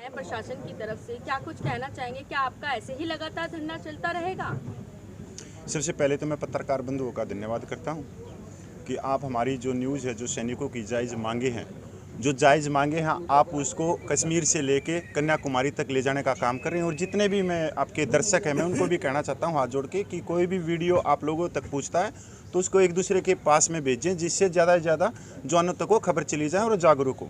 हैं प्रशासन की तरफ से, क्या कुछ कहना चाहेंगे? क्या आपका ऐसे ही लगातार धरना चलता रहेगा? सबसे पहले तो मैं पत्रकार बंधुओं का धन्यवाद करता हूं कि आप हमारी जो न्यूज़ है, जो सैनिकों की जायज़ मांगे हैं, आप उसको कश्मीर से लेके कन्याकुमारी तक ले जाने का काम कर रहे हैं। और जितने भी मैं आपके दर्शक हैं, मैं उनको भी कहना चाहता हूं हाथ जोड़ के कि कोई भी वीडियो आप लोगों तक पहुंचता है तो उसको एक दूसरे के पास में भेजें, जिससे ज़्यादा से ज़्यादा जवानों तक वो खबर चली जाए और जागरूक हो।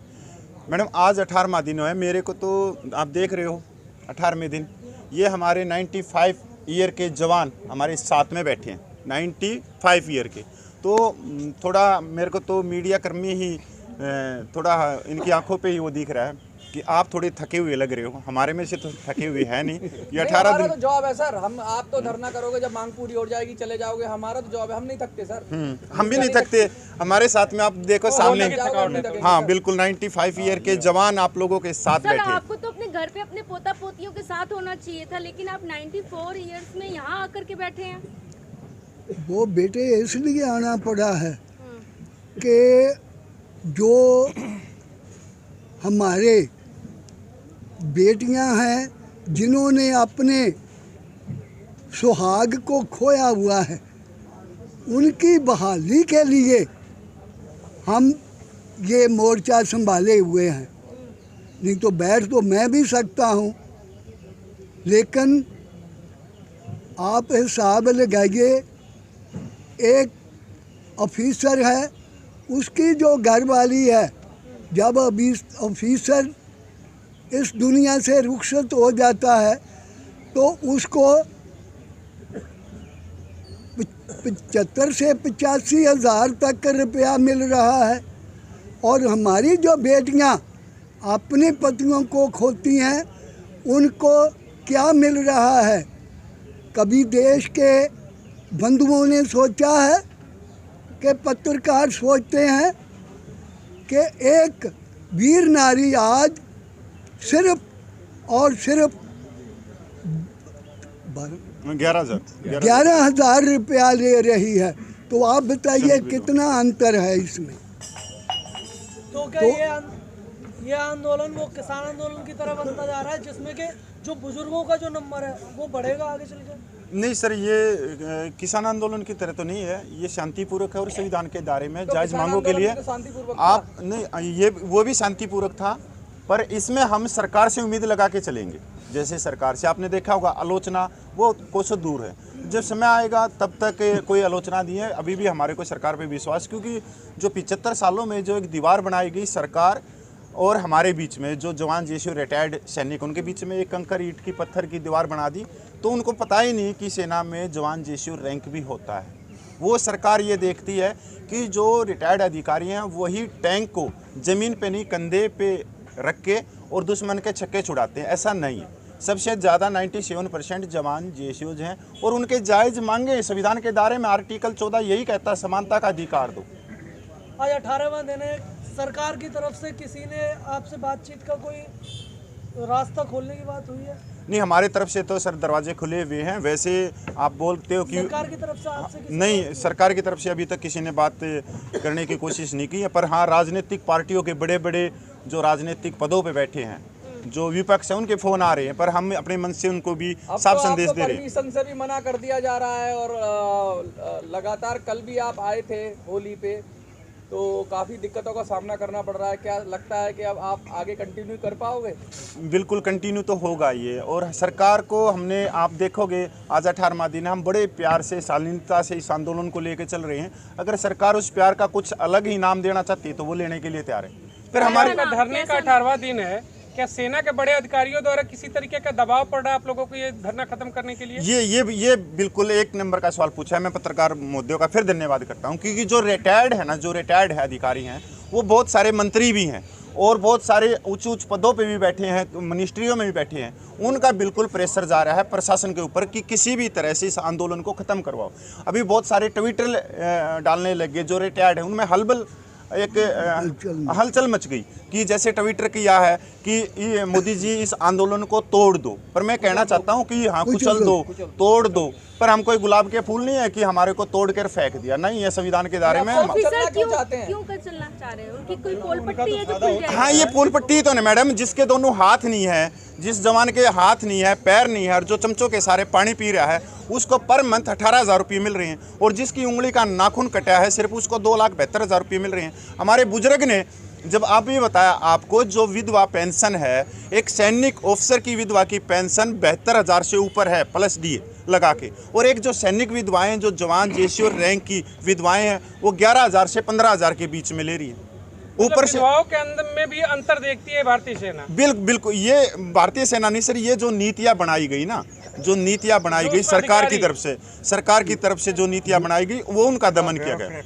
मैडम, आज 18वां दिन है मेरे को, तो आप देख रहे हो 18वें दिन ये हमारे 95 ईयर के जवान हमारे साथ में बैठे हैं, 95 ईयर के। तो थोड़ा मेरे को तो मीडिया कर्मी ही थोड़ा इनकी आंखों पे ही वो दिख रहा है कि आप थोड़े थके हुए लग रहे हो। हमारे में से तो थके हुए है नहीं। ये 18 दिन तो जॉब है सर। हम आप तो धरना करोगे, जब मांग पूरी हो जाएगी चले जाओगे। हमारा तो जॉब है, हम नहीं थकते सर। हम भी नहीं थकते। हमारे साथ में आप देखो सामने, हाँ बिल्कुल 95 ईयर के जवान आप लोगों के साथ सर, बैठे। आपको तो अपने घर पे अपने पोता पोतियों के साथ होना चाहिए था, लेकिन आप 94 ईयर्स में यहाँ आकर के बैठे हैं। वो बेटे इसलिए आना पड़ा है कि जो हमारे बेटियां हैं जिन्होंने अपने सुहाग को खोया हुआ है, उनकी बहाली के लिए हम ये मोर्चा संभाले हुए हैं। नहीं तो बैठ तो मैं भी सकता हूँ, लेकिन आप हिसाब लगाइए, एक ऑफिसर है, उसकी जो घरवाली है, जब अभी ऑफिसर इस दुनिया से रुखसत हो जाता है तो उसको 75 से 85 हज़ार तक रुपया मिल रहा है। और हमारी जो बेटियां अपने पतियों को खोती हैं, उनको क्या मिल रहा है? कभी देश के बंधुओं ने सोचा है कि पत्रकार सोचते हैं कि एक वीर नारी आज सिर्फ और सिर्फ 11,000 रुपया ले रही है। तो आप बताइए कितना अंतर है इसमें। तो क्या ये आंदोलन वो किसान आंदोलन की तरफ बनता जा रहा है, जिसमें कि जो बुजुर्गों का जो नंबर है वो बढ़ेगा आगे चल के? नहीं सर, ये किसान आंदोलन की तरह तो नहीं है। ये शांतिपूर्वक है और संविधान के दायरे में जायज मांगों के लिए आप नहीं, ये वो भी शांतिपूर्वक था, पर इसमें हम सरकार से उम्मीद लगा के चलेंगे। जैसे सरकार से आपने देखा होगा आलोचना वो कोसों दूर है, जब समय आएगा तब तक कोई आलोचना नहीं है। अभी भी हमारे को सरकार पे विश्वास, क्योंकि जो 75 सालों में जो एक दीवार बनाई गई सरकार और हमारे बीच में, जो जवान जेशो रिटायर्ड सैनिक, उनके बीच में एक कंकर ईंट की पत्थर की दीवार बना दी, तो उनको पता ही नहीं कि सेना में जवान जेशो रैंक भी होता है। वो सरकार ये देखती है कि जो रिटायर्ड अधिकारी हैं वही टैंक को ज़मीन पे नहीं कंधे पे रख के और दुश्मन के छक्के छुड़ाते हैं। ऐसा नहीं है। सबसे ज़्यादा 97% जवान जेशोज हैं और उनके जायज़ मांगे संविधान के दायरे में। आर्टिकल 14 यही कहता है, समानता का अधिकार दो। आज 18वां दिन है, सरकार की तरफ से किसी ने आपसे बातचीत का कोई रास्ता खोलने की बात हुई है? नहीं, हमारे तरफ से तो सर दरवाजे खुले हुए हैं। वैसे आप बोलते हो कि सरकार की तरफ से आपसे नहीं, सरकार की तरफ से अभी तक किसी ने बात करने की कोशिश नहीं की है। पर हाँ, राजनीतिक पार्टियों के बड़े बड़े जो राजनीतिक पदों पे बैठे हैं, जो विपक्ष है, उनके फ़ोन आ रहे हैं, पर हम अपने मन से उनको भी साफ संदेश दे रहे हैं। परमिशन से भी मना कर दिया जा रहा है और लगातार कल भी आप आए थे होली पे, तो काफ़ी दिक्कतों का सामना करना पड़ रहा है। क्या लगता है कि अब आप आगे कंटिन्यू कर पाओगे? बिल्कुल कंटिन्यू तो होगा ये। और सरकार को हमने, आप देखोगे आज 18वां दिन, हम बड़े प्यार से शालीनता से इस आंदोलन को लेकर चल रहे हैं। अगर सरकार उस प्यार का कुछ अलग ही नाम देना चाहती है तो वो लेने के लिए तैयार है। फिर हमारे धरने का 18वां दिन है, क्या सेना के बड़े अधिकारियों द्वारा किसी तरीके का दबाव पड़ रहा है आप लोगों को ये धरना खत्म करने के लिए? ये बिल्कुल एक नंबर का सवाल पूछा है। मैं पत्रकार महोदयों का फिर धन्यवाद करता हूं, क्योंकि जो रिटायर्ड है ना, जो रिटायर्ड है अधिकारी हैं, वो बहुत सारे मंत्री भी हैं और बहुत सारे उच्च पदों पे भी बैठे हैं, मिनिस्ट्रियों में भी बैठे हैं। उनका बिल्कुल प्रेशर जा रहा है प्रशासन के ऊपर कि किसी भी तरह से इस आंदोलन को ख़त्म करवाओ। अभी बहुत सारे ट्विटर डालने लगे जो रिटायर्ड हैं, उनमें हलबल एक हलचल मच गई कि जैसे ट्विटर किया है कि ये मोदी जी इस आंदोलन को तोड़ दो। पर मैं कहना चाहता हूँ कि हाँ, कुचल दो, तोड़ दो, पर हम कोई गुलाब के फूल नहीं है कि हमारे को तोड़ कर फेंक दिया। नहीं, ये संविधान के दायरे में ऑफिसर क्यों कर चलना चाह रहे हैं? उनकी कोई पोल पट्टी है जो खुल जाएगी? हाँ, ये पोल पट्टी तो नहीं मैडम, जिसके दोनों हाथ नहीं है, जिस जवान के हाथ नहीं है, पैर नहीं है और जो चमचों के सारे पानी पी रहा है, उसको पर मंथ 18,000 रुपये मिल रहे हैं। और जिसकी उंगली का नाखून कटा है सिर्फ उसको 2,72,000 रुपये मिल रहे हैं। हमारे बुजुर्ग ने जब आप भी बताया आपको, जो विधवा पेंशन है, एक सैनिक ऑफिसर की विधवा की पेंशन 72,000 से ऊपर है प्लस डीए लगा के, और एक जो सैनिक विधवाएं, जो जवान जेसीओ रैंक की विधवाएं हैं, वो 11,000 से 15,000 के बीच में ले रही हैं। ऊपर से विधवाओं के अंदर में भी अंतर देखती है भारतीय सेना। बिल्कुल, ये भारतीय सेना नहीं सर, ये जो नीतियां बनाई गई ना, जो नीतियां बनाई गई सरकार की तरफ से जो नीतियां बनाई गई, वो उनका दमन किया गया।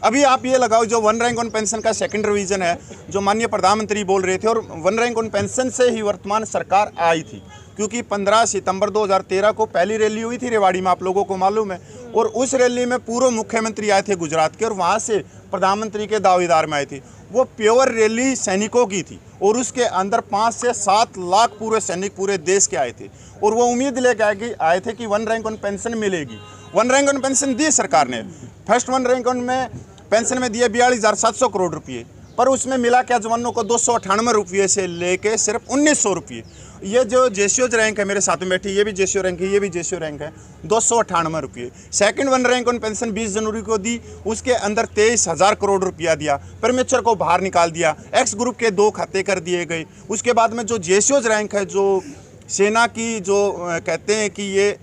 अभी आप ये लगाओ, जो वन रैंक ऑन पेंशन का सेकंड रिवीजन है, जो माननीय प्रधानमंत्री बोल रहे थे, और वन रैंक ऑन पेंशन से ही वर्तमान सरकार आई थी, क्योंकि 15 सितंबर 2013 को पहली रैली हुई थी रेवाड़ी में, आप लोगों को मालूम है। और उस रैली में पूर्व मुख्यमंत्री आए थे गुजरात के, और वहाँ से प्रधानमंत्री के दावेदार में आए थे। वो प्योर रैली सैनिकों की थी, और उसके अंदर 5 से 7 लाख पूरे सैनिक पूरे देश के आए थे, और वो उम्मीद लेके आए थे कि वन रैंक ऑन पेंशन मिलेगी। वन रैंक ऑन पेंशन दी सरकार ने। फर्स्ट वन रैंक ऑन में पेंशन में दिए 42,700 करोड़ रुपये, पर उसमें मिला क्या जवानों को 298 रुपये से लेके सिर्फ 1,900 रुपये। ये जो जेसीओज रैंक है मेरे साथ में बैठी, ये भी जेसीओ रैंक है, ये भी जेसीओ रैंक है, 298 रुपये। Second one rank on pension 20 जनवरी को दी, उसके अंदर 23,000 करोड़ रुपया दिया, परमेश्वर को बाहर निकाल दिया, एक्स ग्रुप के 2 खाते कर दिए गए। उसके बाद में जो जेसीओज रैंक है, जो सेना की, जो कहते हैं कि ये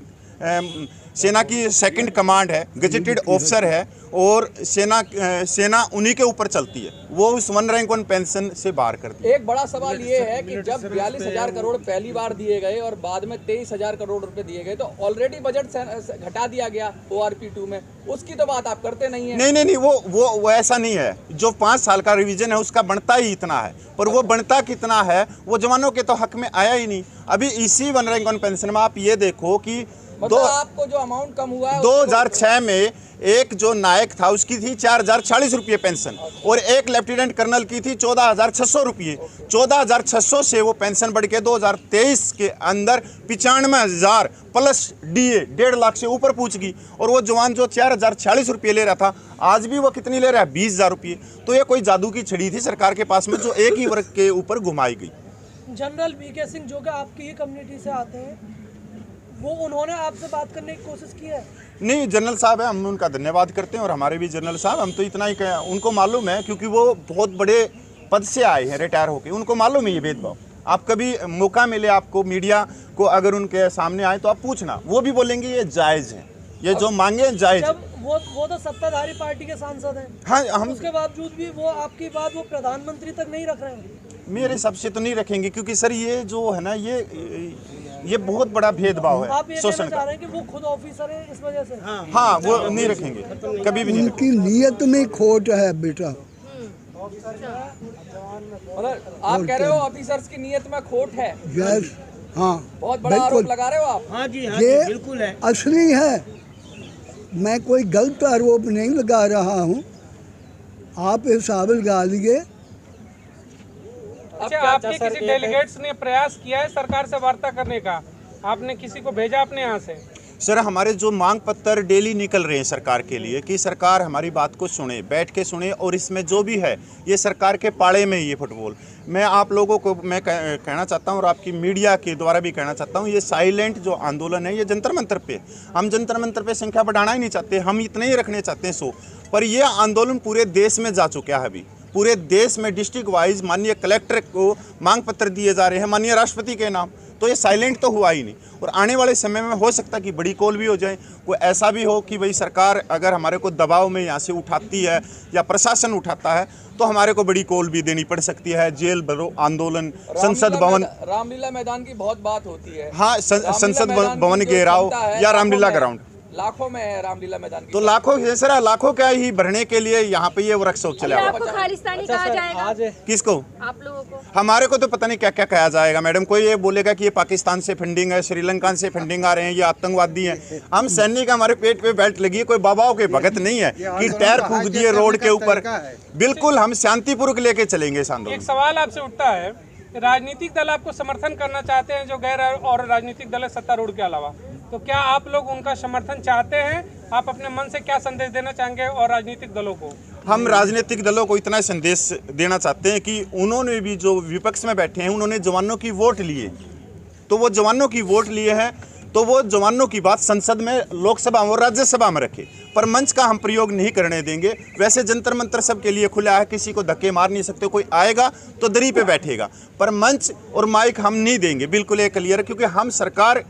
सेना की सेकंड कमांड है, गजेटेड ऑफिसर है, और सेना उन्हीं के ऊपर चलती है, वो उस वन रैंक ऑन पेंशन से बाहर कर दी। एक बड़ा सवाल ये है कि जब 42,000 करोड़ पहली बार दिए गए और बाद में 23,000 करोड़ रुपए दिए गए, तो ऑलरेडी बजट घटा दिया गया ORP2 में, उसकी तो बात आप करते नहीं है। नहीं, वो ऐसा नहीं है। जो 5 साल का रिवीजन है उसका बनता ही इतना है, पर वो बनता कितना है, वो जवानों के तो हक में आया ही नहीं। अभी इसी वन रैंक ऑन पेंशन में आप ये देखो कि आपको जो अमाउंट कम हुआ है, 2006 में एक जो नायक था उसकी थी 4,040 रुपये पेंशन, और एक लेफ्टिनेंट कर्नल की थी 14,600 रुपये। 14,600 से वो पेंशन बढ़ के 2023 के अंदर 95,000 प्लस डीए 1.5 लाख से ऊपर पहुंच गई। और वो जवान जो 4,040 रुपये ले रहा था, आज भी वो कितनी ले रहा है? 20,000 रुपये। तो ये कोई जादू की छड़ी थी सरकार के पास में, जो एक ही वर्ग के ऊपर घुमाई गई। जनरल VK सिंह जो कि आपकी ही कम्युनिटी से आते हैं, वो उन्होंने आपसे बात करने की कोशिश की है? नहीं, जनरल साहब है, हम उनका धन्यवाद करते हैं, और हमारे भी जनरल साहब, हम तो इतना ही कहें, उनको मालूम है, क्योंकि वो बहुत बड़े पद से आए हैं रिटायर होके, उनको मालूम है ये भेदभाव। आप कभी मौका मिले आपको, मीडिया को अगर उनके सामने आए तो आप पूछना, वो भी बोलेंगे ये जायज़ है, ये जो मांगे जायज़। जब वो तो सत्ताधारी पार्टी के सांसद हैं, हाँ, हम उसके बावजूद भी वो आपकी बात वो प्रधानमंत्री तक नहीं रख रहे हैं। मेरे हिसाब से तो नहीं रखेंगे, क्योंकि सर ये जो है ना, ये बहुत बड़ा भेदभाव है, आप ये शोषण कहना का। चाह रहे हैं कि वो खुद ऑफिसर है इस वजह से? हाँ, वो नहीं रखेंगे, कभी भी नहीं उनकी नीयत में खोट है बेटा। मतलब आप कह रहे हो ऑफिसर्स की नीयत में खोट है? यस, हाँ, बहुत बड़ा आरोप लगा रहे हो आप। हाँ जी, ये बिल्कुल है, असली है। मैं कोई गलत आरोप नहीं लगा रहा हूँ, आप हिसाब लगा लीजिए। अच्छा, आपके किसी डेलीगेट्स ने प्रयास किया है सरकार से वार्ता करने का? आपने किसी को भेजा अपने यहाँ से? सर, हमारे जो मांग पत्र डेली निकल रहे हैं सरकार के लिए कि सरकार हमारी बात को सुने, बैठ के सुने, और इसमें जो भी है ये सरकार के पाड़े में ये फुटबॉल। मैं आप लोगों को मैं कहना चाहता हूँ, और आपकी मीडिया के द्वारा भी कहना चाहता हूँ, ये साइलेंट जो आंदोलन है ये जंतर मंतर पे, हम जंतर मंतर पे संख्या बढ़ाना ही नहीं चाहते, हम इतने ही रखने चाहते हैं 100, पर ये आंदोलन पूरे देश में जा चुका है। अभी पूरे देश में डिस्ट्रिक्ट वाइज माननीय कलेक्टर को मांग पत्र दिए जा रहे हैं, माननीय राष्ट्रपति के नाम, तो ये साइलेंट तो हुआ ही नहीं। और आने वाले समय में हो सकता है कि बड़ी कॉल भी हो जाए, कोई ऐसा भी हो कि भाई सरकार अगर हमारे को दबाव में यहाँ से उठाती है या प्रशासन उठाता है, तो हमारे को बड़ी कॉल भी देनी पड़ सकती है, जेल भरो आंदोलन, संसद भवन, रामलीला मैदान की बहुत बात होती है। हाँ, संसद भवन घेराव या रामलीला ग्राउंड। लाखों में है रामलीला मैदान की। तो लाखों सर, लाखों क्या ही भरने के लिए यहाँ पे ये वर्कशॉप चला हुआ। आपको खालिस्तानी कहा जाएगा? किसको? आप लोगों को? हमारे को तो पता नहीं क्या क्या कहा जाएगा मैडम। कोई ये बोलेगा कि ये पाकिस्तान से फंडिंग है, श्रीलंका से फंडिंग आ रहे हैं, ये आतंकवादी हैं। हम सैनिक, हमारे पेट पे बेल्ट लगी है, कोई बाबाओं के भगत नहीं है कि टायर फूंक दिए रोड के ऊपर। बिल्कुल हम शांतिपूर्वक लेके चलेंगे इस आंदोलन। एक सवाल आपसे उठता है, राजनीतिक दल आपको समर्थन करना चाहते हैं जो गैर और राजनीतिक दल है सत्तारूढ़ के अलावा, तो क्या आप लोग उनका समर्थन चाहते हैं? आप अपने मन से क्या संदेश देना चाहेंगे और राजनीतिक दलों को? हम राजनीतिक दलों को इतना संदेश देना चाहते हैं कि उन्होंने भी जो विपक्ष में बैठे हैं, उन्होंने जवानों की वोट लिए, तो वो जवानों की वोट लिए हैं, तो वो जवानों की बात संसद में, लोकसभा और राज्यसभा में रखे, पर मंच का हम प्रयोग नहीं करने देंगे। वैसे जंतर मंतर सबके लिए खुला है, किसी को धक्के मार नहीं सकते, कोई आएगा तो दरी पे बैठेगा, पर मंच और माइक हम नहीं देंगे, बिल्कुल ये क्लियर है, क्योंकि हम सरकार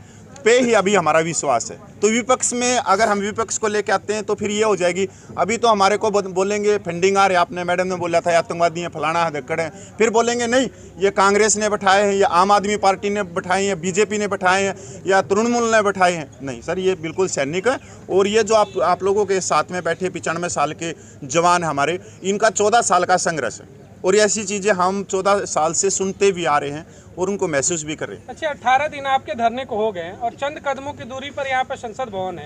पे ही अभी हमारा विश्वास है। तो विपक्ष में अगर हम विपक्ष को लेके आते हैं तो फिर ये हो जाएगी, अभी तो हमारे को बोलेंगे फंडिंग आ रही है, आपने मैडम ने बोला था आतंकवादी हैं, फलाना धक्कड़ हैं, फिर बोलेंगे नहीं ये कांग्रेस ने बैठाए हैं, या आम आदमी पार्टी ने बैठाए हैं, बीजेपी ने बैठाए हैं, या तृणमूल ने बैठाए हैं। नहीं सर, ये बिल्कुल सैनिक है। और ये जो आप लोगों के साथ में बैठे 95 साल के जवान हमारे, इनका 14 साल का संघर्ष है, और ऐसी चीज़ें हम 14 साल से सुनते भी आ रहे हैं और उनको महसूस भी कर रहे हैं। अच्छा, 18 दिन आपके धरने को हो गए और चंद कदमों की दूरी पर यहाँ पर संसद भवन है।